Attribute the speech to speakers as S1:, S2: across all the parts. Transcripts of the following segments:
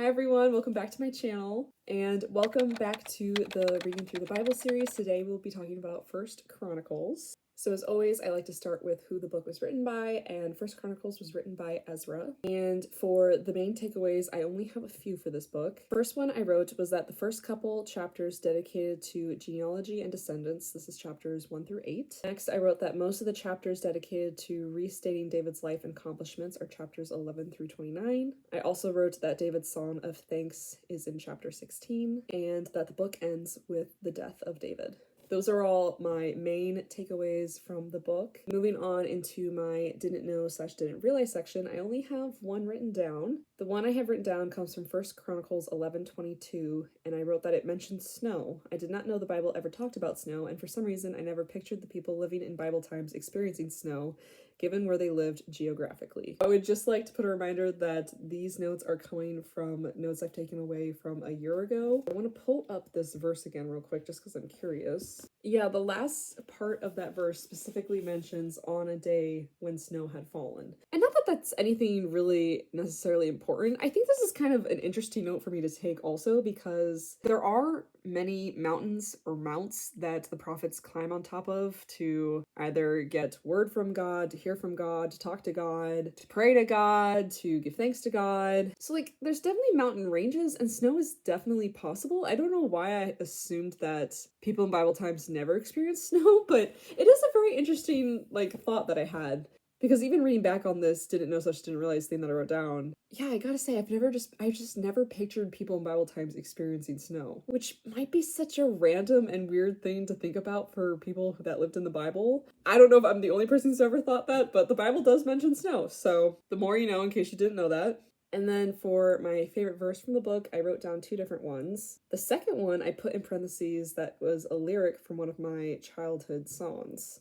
S1: Hi everyone, welcome back to my channel, and welcome back to the Reading Through the Bible series. Today we'll be talking about First Chronicles. So as always, I like to start with who the book was written by, and First Chronicles was written by Ezra. And for the main takeaways, I only have a few for this book. First one I wrote was that the first couple chapters dedicated to genealogy and descendants. This is chapters 1 through 8. Next, I wrote that most of the chapters dedicated to restating David's life and accomplishments are chapters 11 through 29. I also wrote that David's song of thanks is in chapter 16, and that the book ends with the death of David. Those are all my main takeaways from the book. Moving on into my didn't know / didn't realize section, I only have one written down. The one I have written down comes from 1 Chronicles 11:22, and I wrote that it mentions snow. I did not know the Bible ever talked about snow, and for some reason I never pictured the people living in Bible times experiencing snow, given where they lived geographically. I would just like to put a reminder that these notes are coming from notes I've taken away from a year ago. I want to pull up this verse again real quick just because I'm curious. Yeah, the last part of that verse specifically mentions on a day when snow had fallen. And not that that's anything really necessarily important. I think this is kind of an interesting note for me to take also, because there are many mountains or mounts that the prophets climb on top of to either get word from God, to hear from God, to talk to God, to pray to God, to give thanks to God. So like there's definitely mountain ranges, and snow is definitely possible. I don't know why I assumed that people in Bible times never experienced snow, but it is a very interesting like thought that I had. Because even reading back on this didn't know / didn't realize thing that I wrote down, yeah, I gotta say, I just never pictured people in Bible times experiencing snow, which might be such a random and weird thing to think about for people that lived in the Bible. I don't know if I'm the only person who's ever thought that, but the Bible does mention snow, so the more you know in case you didn't know that. And then for my favorite verse from the book, I wrote down two different ones. The second one I put in parentheses that was a lyric from one of my childhood songs.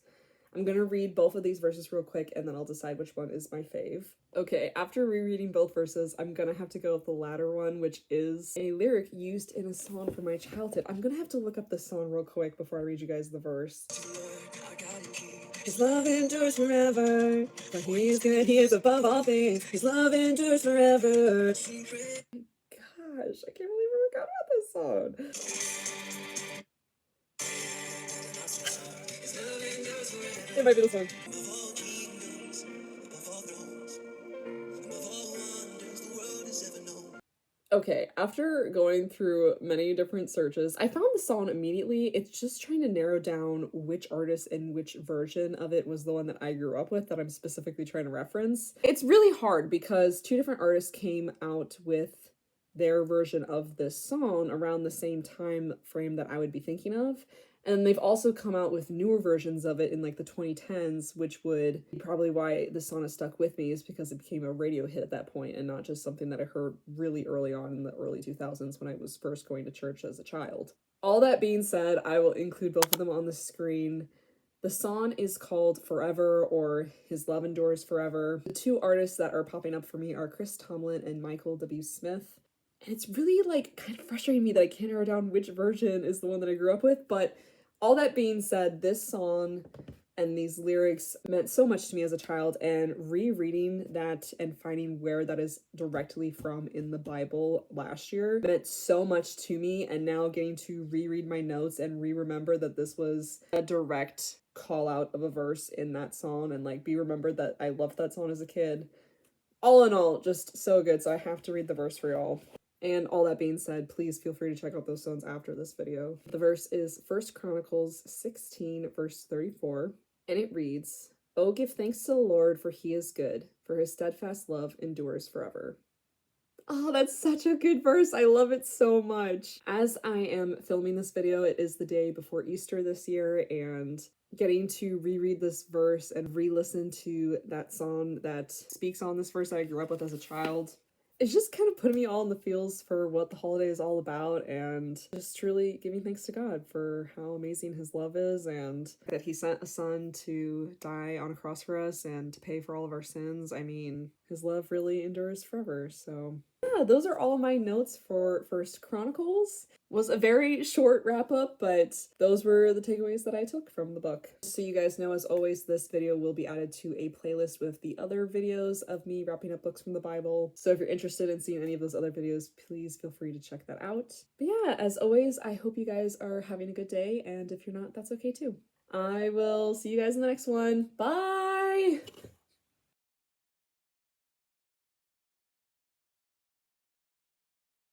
S1: I'm gonna read both of these verses real quick and then I'll decide which one is my fave. Okay, after rereading both verses, I'm gonna have to go with the latter one, which is a lyric used in a song from my childhood. I'm gonna have to look up this song real quick before I read you guys the verse. His love endures forever, for he is good, he is above all things. His love endures forever. Gosh, I can't believe I forgot about this song. It might be this one. Okay, after going through many different searches, I found the song immediately. It's just trying to narrow down which artist and which version of it was the one that I grew up with that I'm specifically trying to reference. It's really hard because two different artists came out with their version of this song around the same time frame that I would be thinking of. And they've also come out with newer versions of it in like the 2010s, which would be probably why the song has stuck with me, is because it became a radio hit at that point and not just something that I heard really early on in the early 2000s when I was first going to church as a child. All that being said, I will include both of them on the screen. The song is called Forever, or His Love Endures Forever. The two artists that are popping up for me are Chris Tomlin and Michael W. Smith. And it's really like kind of frustrating me that I can't narrow down which version is the one that I grew up with, but all that being said, this song and these lyrics meant so much to me as a child, and rereading that and finding where that is directly from in the Bible last year meant so much to me, and now getting to reread my notes and remember that this was a direct call out of a verse in that song, and like be remembered that I loved that song as a kid. All in all, just so good, so I have to read the verse for y'all. And all that being said, please feel free to check out those songs after this video. The verse is 1 Chronicles 16, verse 34, and it reads, "Oh, give thanks to the Lord, for he is good, for his steadfast love endures forever." Oh, that's such a good verse. I love it so much. As I am filming this video, it is the day before Easter this year, and getting to reread this verse and re-listen to that song that speaks on this verse that I grew up with as a child, it's just kind of putting me all in the feels for what the holiday is all about, and just truly giving thanks to God for how amazing his love is, and that he sent a son to die on a cross for us and to pay for all of our sins. I mean, his love really endures forever. So yeah, those are all my notes for First Chronicles. Was a very short wrap up, but those were the takeaways that I took from the book. So you guys know, as always, this video will be added to a playlist with the other videos of me wrapping up books from the Bible. So if you're interested in seeing any of those other videos, please feel free to check that out. But yeah, as always, I hope you guys are having a good day, and if you're not, that's okay too. I will see you guys in the next one. Bye!